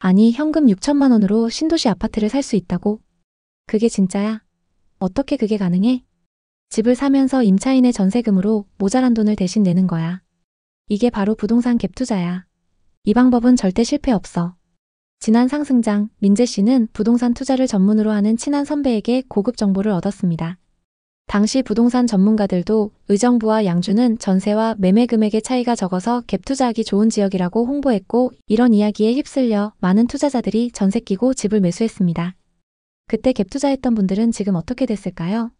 아니, 현금 6천만 원으로 신도시 아파트를 살 수 있다고? 그게 진짜야? 어떻게 그게 가능해? 집을 사면서 임차인의 전세금으로 모자란 돈을 대신 내는 거야. 이게 바로 부동산 갭 투자야. 이 방법은 절대 실패 없어. 지난 상승장, 민재 씨는 부동산 투자를 전문으로 하는 친한 선배에게 고급 정보를 얻었습니다. 당시 부동산 전문가들도 의정부와 양주는 전세와 매매 금액의 차이가 적어서 갭 투자하기 좋은 지역이라고 홍보했고, 이런 이야기에 휩쓸려 많은 투자자들이 전세 끼고 집을 매수했습니다. 그때 갭 투자했던 분들은 지금 어떻게 됐을까요?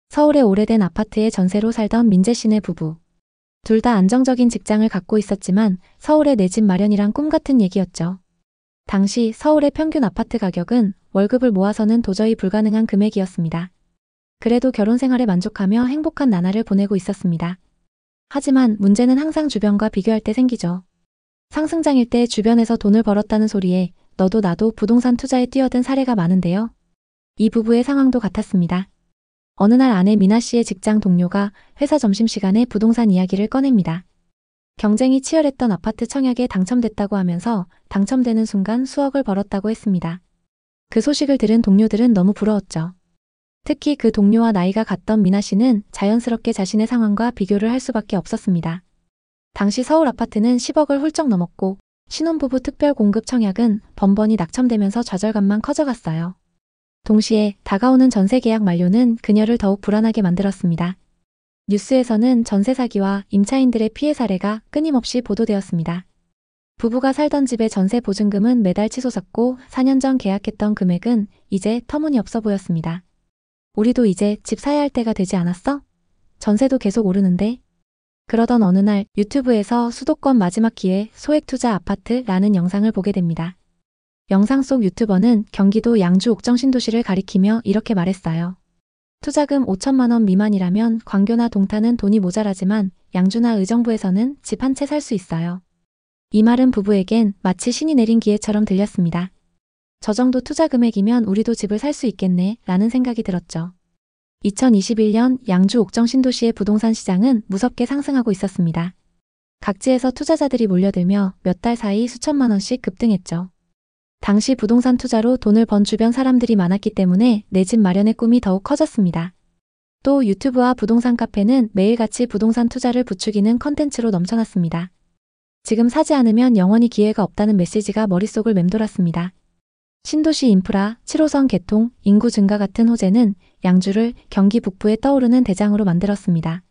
서울의 오래된 아파트에 전세로 살던 민재 씨네 부부. 둘 다 안정적인 직장을 갖고 있었지만 서울에 내 집 마련이란 꿈 같은 얘기였죠. 당시 서울의 평균 아파트 가격은 월급을 모아서는 도저히 불가능한 금액이었습니다. 그래도 결혼 생활에 만족하며 행복한 나날을 보내고 있었습니다. 하지만 문제는 항상 주변과 비교할 때 생기죠. 상승장일 때 주변에서 돈을 벌었다는 소리에 너도 나도 부동산 투자에 뛰어든 사례가 많은데요. 이 부부의 상황도 같았습니다. 어느 날 아내 미나 씨의 직장 동료가 회사 점심시간에 부동산 이야기를 꺼냅니다. 경쟁이 치열했던 아파트 청약에 당첨됐다고 하면서 당첨되는 순간 수억을 벌었다고 했습니다. 그 소식을 들은 동료들은 너무 부러웠죠. 특히 그 동료와 나이가 같던 미나 씨는 자연스럽게 자신의 상황과 비교를 할 수밖에 없었습니다. 당시 서울 아파트는 10억을 훌쩍 넘었고 신혼부부 특별 공급 청약은 번번이 낙첨되면서 좌절감만 커져갔어요. 동시에 다가오는 전세 계약 만료는 그녀를 더욱 불안하게 만들었습니다. 뉴스에서는 전세 사기와 임차인들의 피해 사례가 끊임없이 보도되었습니다. 부부가 살던 집의 전세 보증금은 매달 치솟았고 4년 전 계약했던 금액은 이제 터무니없어 보였습니다. 우리도 이제 집 사야 할 때가 되지 않았어? 전세도 계속 오르는데? 그러던 어느 날 유튜브에서 수도권 마지막 기회 소액 투자 아파트라는 영상을 보게 됩니다. 영상 속 유튜버는 경기도 양주 옥정 신도시를 가리키며 이렇게 말했어요. 투자금 5천만 원 미만이라면 광교나 동탄은 돈이 모자라지만 양주나 의정부에서는 집 한 채 살 수 있어요. 이 말은 부부에겐 마치 신이 내린 기회처럼 들렸습니다. 저 정도 투자 금액이면 우리도 집을 살 수 있겠네 라는 생각이 들었죠. 2021년 양주 옥정 신도시의 부동산 시장은 무섭게 상승하고 있었습니다. 각지에서 투자자들이 몰려들며 몇 달 사이 수천만 원씩 급등했죠. 당시 부동산 투자로 돈을 번 주변 사람들이 많았기 때문에 내 집 마련의 꿈이 더욱 커졌습니다. 또 유튜브와 부동산 카페는 매일같이 부동산 투자를 부추기는 컨텐츠로 넘쳐났습니다. 지금 사지 않으면 영원히 기회가 없다는 메시지가 머릿속을 맴돌았습니다. 신도시 인프라, 7호선 개통, 인구 증가 같은 호재는 양주를 경기 북부에 떠오르는 대장으로 만들었습니다.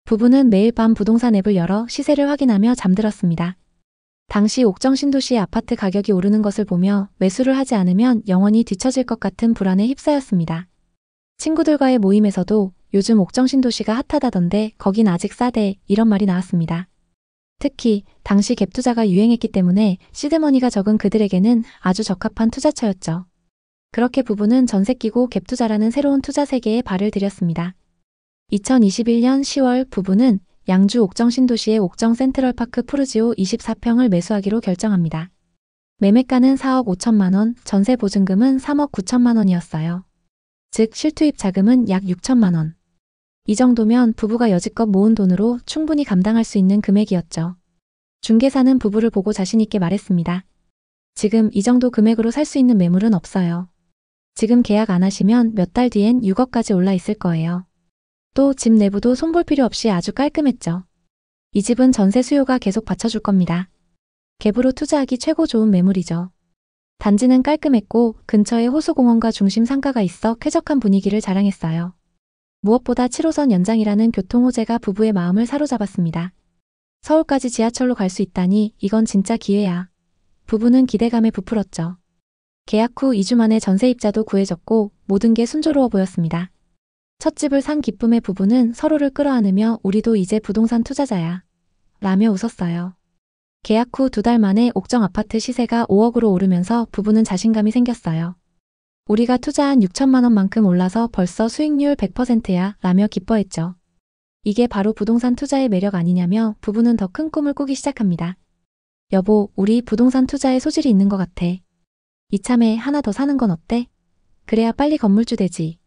부부는 매일 밤 부동산 앱을 열어 시세를 확인하며 잠들었습니다. 당시 옥정 신도시의 아파트 가격이 오르는 것을 보며 매수를 하지 않으면 영원히 뒤처질 것 같은 불안에 휩싸였습니다. 친구들과의 모임에서도 요즘 옥정 신도시가 핫하다던데 거긴 아직 싸대 이런 말이 나왔습니다. 특히 당시 갭 투자가 유행했기 때문에 시드머니가 적은 그들에게는 아주 적합한 투자처였죠. 그렇게 부부는 전세 끼고 갭 투자라는 새로운 투자 세계에 발을 들였습니다. 2021년 10월 부부는 양주 옥정 신도시의 옥정 센트럴파크 푸르지오 24평을 매수하기로 결정합니다. 매매가는 4억 5천만 원, 전세 보증금은 3억 9천만 원이었어요. 즉 실투입 자금은 약 6천만 원. 이 정도면 부부가 여지껏 모은 돈으로 충분히 감당할 수 있는 금액이었죠. 중개사는 부부를 보고 자신있게 말했습니다. 지금 이 정도 금액으로 살 수 있는 매물은 없어요. 지금 계약 안 하시면 몇 달 뒤엔 6억까지 올라 있을 거예요. 또 집 내부도 손볼 필요 없이 아주 깔끔했죠. 이 집은 전세 수요가 계속 받쳐줄 겁니다. 갭으로 투자하기 최고 좋은 매물이죠. 단지는 깔끔했고 근처에 호수공원과 중심 상가가 있어 쾌적한 분위기를 자랑했어요. 무엇보다 7호선 연장이라는 교통호재가 부부의 마음을 사로잡았습니다. 서울까지 지하철로 갈 수 있다니 이건 진짜 기회야. 부부는 기대감에 부풀었죠. 계약 후 2주 만에 전세입자도 구해졌고 모든 게 순조로워 보였습니다. 첫 집을 산 기쁨에 부부는 서로를 끌어안으며 우리도 이제 부동산 투자자야 라며 웃었어요. 계약 후 2달 만에 옥정 아파트 시세가 5억으로 오르면서 부부는 자신감이 생겼어요. 우리가 투자한 6천만 원만큼 올라서 벌써 수익률 100%야 라며 기뻐했죠. 이게 바로 부동산 투자의 매력 아니냐며 부부는 더 큰 꿈을 꾸기 시작합니다. 여보, 우리 부동산 투자에 소질이 있는 것 같아. 이참에 하나 더 사는 건 어때? 그래야 빨리 건물주 되지.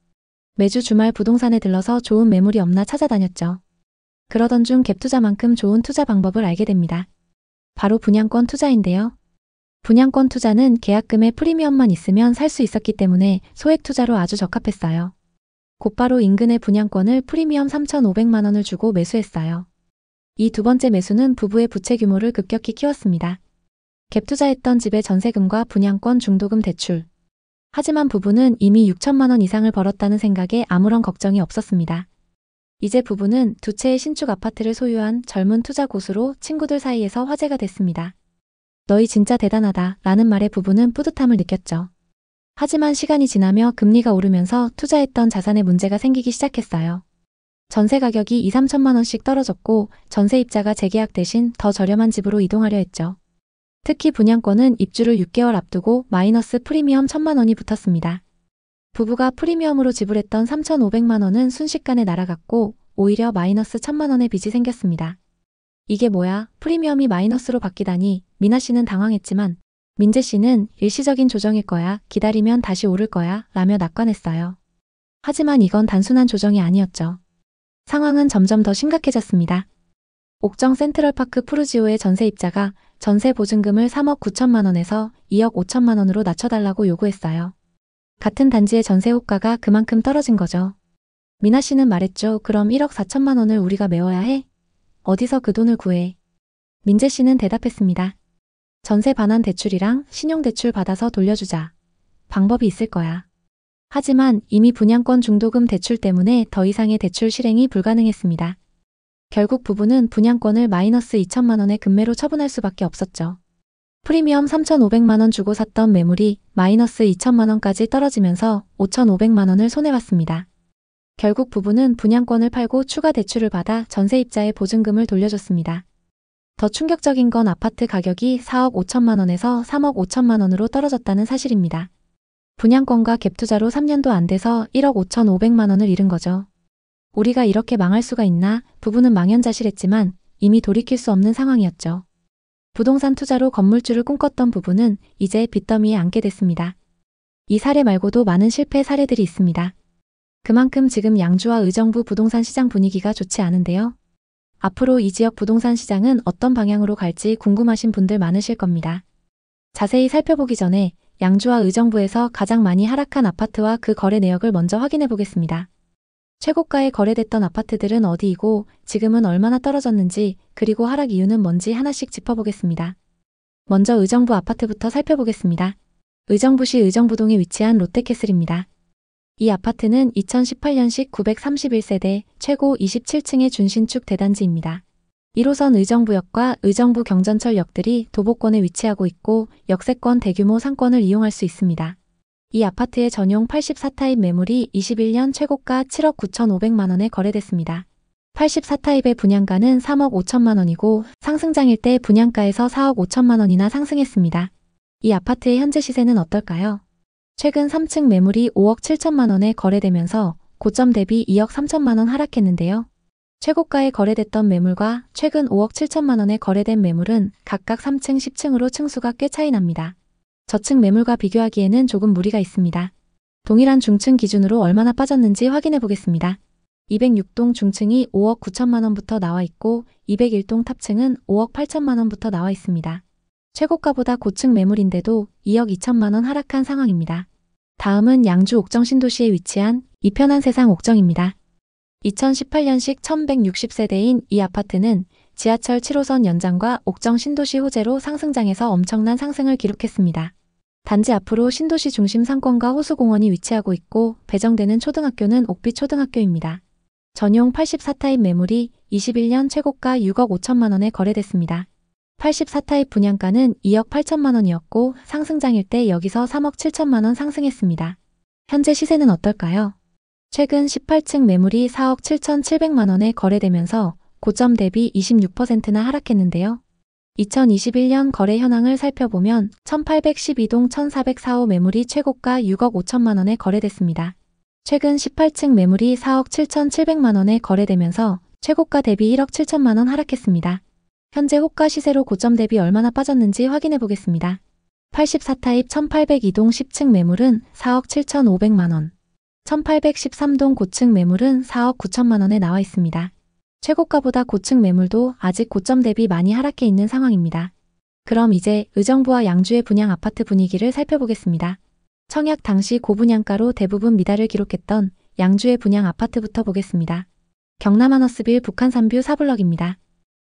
매주 주말 부동산에 들러서 좋은 매물이 없나 찾아다녔죠. 그러던 중 갭 투자만큼 좋은 투자 방법을 알게 됩니다. 바로 분양권 투자인데요. 분양권 투자는 계약금의 프리미엄만 있으면 살 수 있었기 때문에 소액 투자로 아주 적합했어요. 곧바로 인근의 분양권을 프리미엄 3,500만 원을 주고 매수했어요. 이 두 번째 매수는 부부의 부채 규모를 급격히 키웠습니다. 갭 투자했던 집의 전세금과 분양권 중도금 대출. 하지만 부부는 이미 6천만 원 이상을 벌었다는 생각에 아무런 걱정이 없었습니다. 이제 부부는 두 채의 신축 아파트를 소유한 젊은 투자 고수로 친구들 사이에서 화제가 됐습니다. 너희 진짜 대단하다 라는 말에 부부는 뿌듯함을 느꼈죠. 하지만 시간이 지나며 금리가 오르면서 투자했던 자산에 문제가 생기기 시작했어요. 전세 가격이 2, 3천만 원씩 떨어졌고 전세입자가 재계약 대신 더 저렴한 집으로 이동하려 했죠. 특히 분양권은 입주를 6개월 앞두고 마이너스 프리미엄 1,000만 원이 붙었습니다. 부부가 프리미엄으로 지불했던 3,500만 원은 순식간에 날아갔고 오히려 마이너스 1,000만 원의 빚이 생겼습니다. 이게 뭐야? 프리미엄이 마이너스로 바뀌다니. 미나 씨는 당황했지만 민재 씨는 일시적인 조정일 거야. 기다리면 다시 오를 거야. 라며 낙관했어요. 하지만 이건 단순한 조정이 아니었죠. 상황은 점점 더 심각해졌습니다. 옥정 센트럴파크 푸르지오의 전세입자가 전세 보증금을 3억 9천만 원에서 2억 5천만 원으로 낮춰달라고 요구했어요. 같은 단지의 전세 호가가 그만큼 떨어진 거죠. 미나 씨는 말했죠. 그럼 1억 4천만 원을 우리가 메워야 해? 어디서 그 돈을 구해? 민재 씨는 대답했습니다. 전세 반환 대출이랑 신용대출 받아서 돌려주자. 방법이 있을 거야. 하지만 이미 분양권 중도금 대출 때문에 더 이상의 대출 실행이 불가능했습니다. 결국 부부는 분양권을 마이너스 2천만 원의 금매로 처분할 수밖에 없었죠. 프리미엄 3,500만 원 주고 샀던 매물이 마이너스 2천만 원까지 떨어지면서 5,500만 원을 손해봤습니다. 결국 부부는 분양권을 팔고 추가 대출을 받아 전세입자의 보증금을 돌려줬습니다. 더 충격적인 건 아파트 가격이 4억 5천만 원에서 3억 5천만 원으로 떨어졌다는 사실입니다. 분양권과 갭투자로 3년도 안 돼서 1억 5,500만 원을 잃은 거죠. 우리가 이렇게 망할 수가 있나? 부부는 망연자실했지만 이미 돌이킬 수 없는 상황이었죠. 부동산 투자로 건물주를 꿈꿨던 부부는 이제 빚더미에 앉게 됐습니다. 이 사례 말고도 많은 실패 사례들이 있습니다. 그만큼 지금 양주와 의정부 부동산 시장 분위기가 좋지 않은데요. 앞으로 이 지역 부동산 시장은 어떤 방향으로 갈지 궁금하신 분들 많으실 겁니다. 자세히 살펴보기 전에 양주와 의정부에서 가장 많이 하락한 아파트와 그 거래 내역을 먼저 확인해 보겠습니다. 최고가에 거래됐던 아파트들은 어디이고 지금은 얼마나 떨어졌는지 그리고 하락 이유는 뭔지 하나씩 짚어보겠습니다. 먼저 의정부 아파트부터 살펴보겠습니다. 의정부시 의정부동에 위치한 롯데캐슬입니다. 이 아파트는 2018년식 931세대 최고 27층의 준신축 대단지입니다. 1호선 의정부역과 의정부 경전철역들이 도보권에 위치하고 있고 역세권 대규모 상권을 이용할 수 있습니다. 이 아파트의 전용 84타입 매물이 21년 최고가 7억 9,500만 원에 거래됐습니다. 84타입의 분양가는 3억 5천만 원이고 상승장일 때 분양가에서 4억 5천만 원이나 상승했습니다. 이 아파트의 현재 시세는 어떨까요? 최근 3층 매물이 5억 7천만 원에 거래되면서 고점 대비 2억 3천만 원 하락했는데요. 최고가에 거래됐던 매물과 최근 5억 7천만 원에 거래된 매물은 각각 3층, 10층으로 층수가 꽤 차이 납니다. 저층 매물과 비교하기에는 조금 무리가 있습니다. 동일한 중층 기준으로 얼마나 빠졌는지 확인해 보겠습니다. 206동 중층이 5억 9천만 원부터 나와 있고 201동 탑층은 5억 8천만 원부터 나와 있습니다. 최고가보다 고층 매물인데도 2억 2천만 원 하락한 상황입니다. 다음은 양주 옥정 신도시에 위치한 이편한 세상 옥정입니다. 2018년식 1160세대인 이 아파트는 지하철 7호선 연장과 옥정 신도시 호재로 상승장에서 엄청난 상승을 기록했습니다. 단지 앞으로 신도시 중심 상권과 호수공원이 위치하고 있고 배정되는 초등학교는 옥빛 초등학교입니다. 전용 84타입 매물이 21년 최고가 6억 5천만 원에 거래됐습니다. 84타입 분양가는 2억 8천만 원이었고 상승장일 때 여기서 3억 7천만 원 상승했습니다. 현재 시세는 어떨까요? 최근 18층 매물이 4억 7,700만 원에 거래되면서 고점 대비 26%나 하락했는데요. 2021년 거래 현황을 살펴보면 1812동 1404호 매물이 최고가 6억 5천만 원에 거래됐습니다. 최근 18층 매물이 4억 7,700만 원에 거래되면서 최고가 대비 1억 7천만 원 하락했습니다. 현재 호가 시세로 고점 대비 얼마나 빠졌는지 확인해 보겠습니다. 84타입 1802동 10층 매물은 4억 7,500만 원, 1813동 고층 매물은 4억 9천만 원에 나와 있습니다. 최고가보다 고층 매물도 아직 고점 대비 많이 하락해 있는 상황입니다. 그럼 이제 의정부와 양주의 분양 아파트 분위기를 살펴보겠습니다. 청약 당시 고분양가로 대부분 미달을 기록했던 양주의 분양 아파트부터 보겠습니다. 경남 하너스빌 북한 산뷰 4블럭입니다.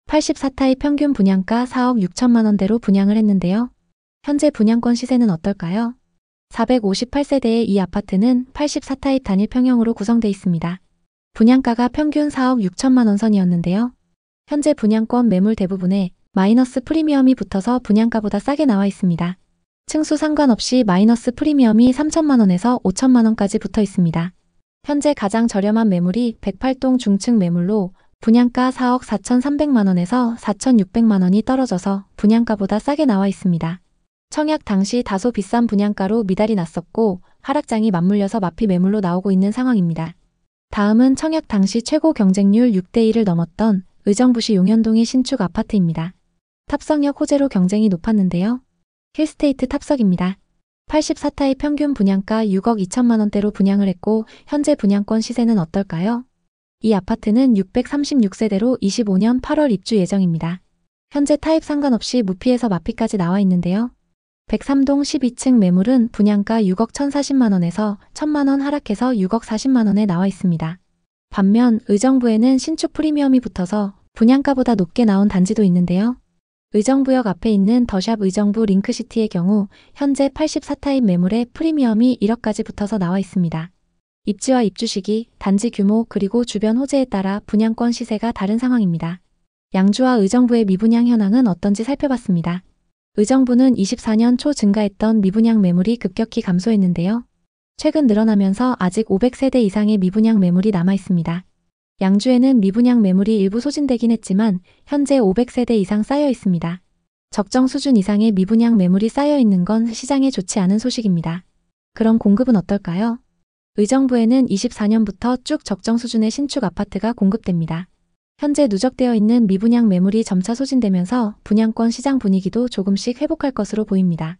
84타입 평균 분양가 4억 6천만 원대로 분양을 했는데요. 현재 분양권 시세는 어떨까요? 458세대의 이 아파트는 84타입 단일 평형으로 구성되어 있습니다. 분양가가 평균 4억 6천만 원 선이었는데요. 현재 분양권 매물 대부분에 마이너스 프리미엄이 붙어서 분양가보다 싸게 나와 있습니다. 층수 상관없이 마이너스 프리미엄이 3천만 원에서 5천만 원까지 붙어 있습니다. 현재 가장 저렴한 매물이 108동 중층 매물로 분양가 4억 4,300만 원에서 4,600만 원이 떨어져서 분양가보다 싸게 나와 있습니다. 청약 당시 다소 비싼 분양가로 미달이 났었고 하락장이 맞물려서 마피 매물로 나오고 있는 상황입니다. 다음은 청약 당시 최고 경쟁률 6대1을 넘었던 의정부시 용현동의 신축 아파트입니다. 탑석역 호재로 경쟁이 높았는데요. 힐스테이트 탑석입니다. 84타입 평균 분양가 6억 2천만 원대로 분양을 했고 현재 분양권 시세는 어떨까요? 이 아파트는 636세대로 25년 8월 입주 예정입니다. 현재 타입 상관없이 무피에서 마피까지 나와 있는데요. 103동 12층 매물은 분양가 6억 1,040만 원에서 1,000만 원 하락해서 6억 40만 원에 나와 있습니다. 반면 의정부에는 신축 프리미엄이 붙어서 분양가보다 높게 나온 단지도 있는데요. 의정부역 앞에 있는 더샵 의정부 링크시티의 경우 현재 84타입 매물에 프리미엄이 1억까지 붙어서 나와 있습니다. 입지와 입주 시기, 단지 규모 그리고 주변 호재에 따라 분양권 시세가 다른 상황입니다. 양주와 의정부의 미분양 현황은 어떤지 살펴봤습니다. 의정부는 24년 초 증가했던 미분양 매물이 급격히 감소했는데요. 최근 늘어나면서 아직 500세대 이상의 미분양 매물이 남아 있습니다. 양주에는 미분양 매물이 일부 소진되긴 했지만 현재 500세대 이상 쌓여 있습니다. 적정 수준 이상의 미분양 매물이 쌓여 있는 건 시장에 좋지 않은 소식입니다. 그럼 공급은 어떨까요? 의정부에는 24년부터 쭉 적정 수준의 신축 아파트가 공급됩니다. 현재 누적되어 있는 미분양 매물이 점차 소진되면서 분양권 시장 분위기도 조금씩 회복할 것으로 보입니다.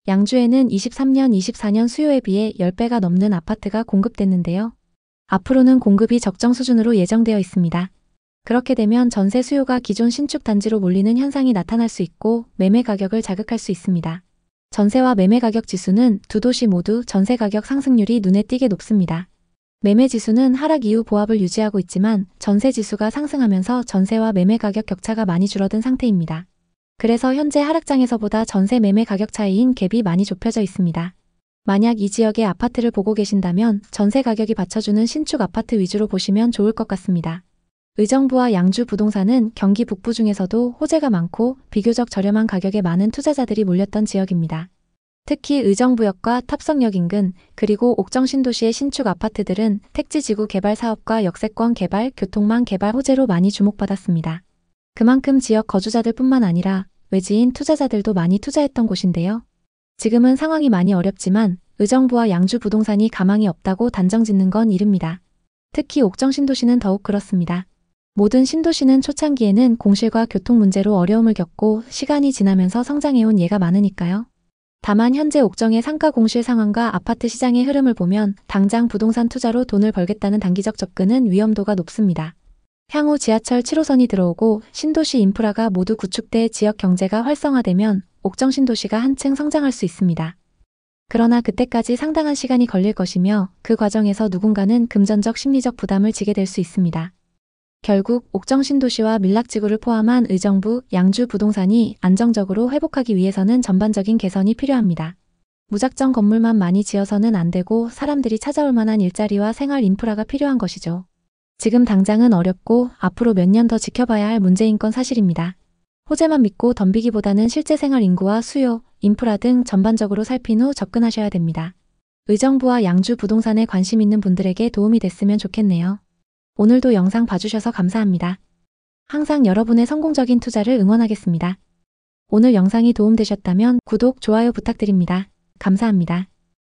양주에는 23년, 24년 수요에 비해 10배가 넘는 아파트가 공급됐는데요. 앞으로는 공급이 적정 수준으로 예정되어 있습니다. 그렇게 되면 전세 수요가 기존 신축 단지로 몰리는 현상이 나타날 수 있고 매매 가격을 자극할 수 있습니다. 전세와 매매 가격 지수는 두 도시 모두 전세 가격 상승률이 눈에 띄게 높습니다. 매매 지수는 하락 이후 보합을 유지하고 있지만 전세 지수가 상승하면서 전세와 매매 가격 격차가 많이 줄어든 상태입니다. 그래서 현재 하락장에서보다 전세 매매 가격 차이인 갭이 많이 좁혀져 있습니다. 만약 이 지역의 아파트를 보고 계신다면 전세 가격이 받쳐주는 신축 아파트 위주로 보시면 좋을 것 같습니다. 의정부와 양주 부동산은 경기 북부 중에서도 호재가 많고 비교적 저렴한 가격에 많은 투자자들이 몰렸던 지역입니다. 특히 의정부역과 탑석역 인근 그리고 옥정 신도시의 신축 아파트들은 택지지구 개발 사업과 역세권 개발, 교통망 개발 호재로 많이 주목받았습니다. 그만큼 지역 거주자들 뿐만 아니라 외지인 투자자들도 많이 투자했던 곳인데요. 지금은 상황이 많이 어렵지만 의정부와 양주 부동산이 가망이 없다고 단정 짓는 건 이릅니다. 특히 옥정 신도시는 더욱 그렇습니다. 모든 신도시는 초창기에는 공실과 교통 문제로 어려움을 겪고 시간이 지나면서 성장해온 예가 많으니까요. 다만 현재 옥정의 상가 공실 상황과 아파트 시장의 흐름을 보면 당장 부동산 투자로 돈을 벌겠다는 단기적 접근은 위험도가 높습니다. 향후 지하철 7호선이 들어오고 신도시 인프라가 모두 구축돼 지역 경제가 활성화되면 옥정 신도시가 한층 성장할 수 있습니다. 그러나 그때까지 상당한 시간이 걸릴 것이며 그 과정에서 누군가는 금전적 심리적 부담을 지게 될 수 있습니다. 결국 옥정 신도시와 밀락지구를 포함한 의정부, 양주 부동산이 안정적으로 회복하기 위해서는 전반적인 개선이 필요합니다. 무작정 건물만 많이 지어서는 안 되고 사람들이 찾아올 만한 일자리와 생활 인프라가 필요한 것이죠. 지금 당장은 어렵고 앞으로 몇 년 더 지켜봐야 할 문제인 건 사실입니다. 호재만 믿고 덤비기보다는 실제 생활 인구와 수요, 인프라 등 전반적으로 살핀 후 접근하셔야 됩니다. 의정부와 양주 부동산에 관심 있는 분들에게 도움이 됐으면 좋겠네요. 오늘도 영상 봐주셔서 감사합니다. 항상 여러분의 성공적인 투자를 응원하겠습니다. 오늘 영상이 도움되셨다면 구독, 좋아요 부탁드립니다. 감사합니다.